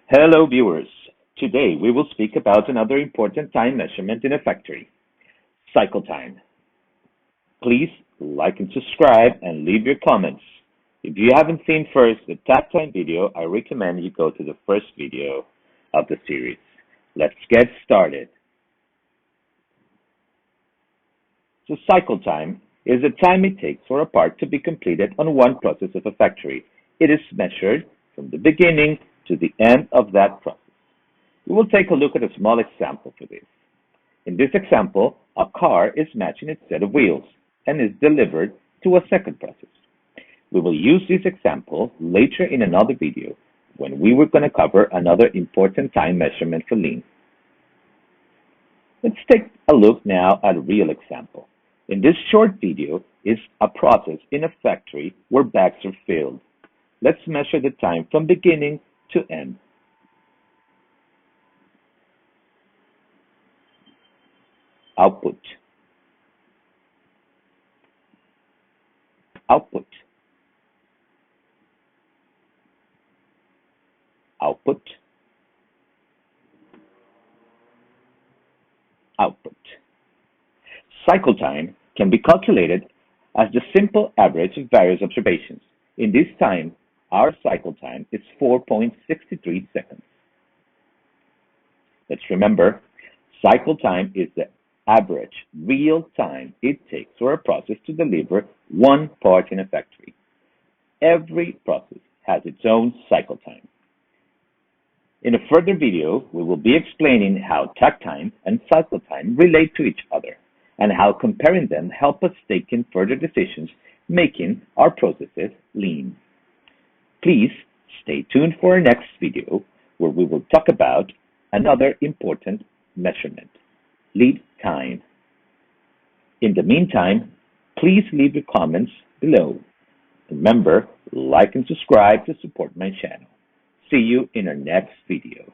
Hello viewers. Today we will speak about another important time measurement in a factory, cycle time. Please like and subscribe and leave your comments. If you haven't seen first the takt time video, I recommend you go to the first video of the series. Let's get started. So cycle time is the time it takes for a part to be completed on one process of a factory. It is measured from the beginning to the end of that process. We will take a look at a small example for this. In this example, a car is matching its set of wheels and is delivered to a second process. We will use this example later in another video when we were going to cover another important time measurement for lean. Let's take a look now at a real example. In this short video is a process in a factory where bags are filled. Let's measure the time from beginning to end. Output, output, output, output. Cycle time can be calculated as the simple average of various observations. In this time, our cycle time is 4.63 seconds. Let's remember, cycle time is the average real time it takes for a process to deliver one part in a factory. Every process has its own cycle time. In a further video, we will be explaining how takt time and cycle time relate to each other and how comparing them help us take in further decisions, making our processes lean. Please stay tuned for our next video where we will talk about another important measurement, lead time. In the meantime, please leave your comments below. Remember, like and subscribe to support my channel. See you in our next video.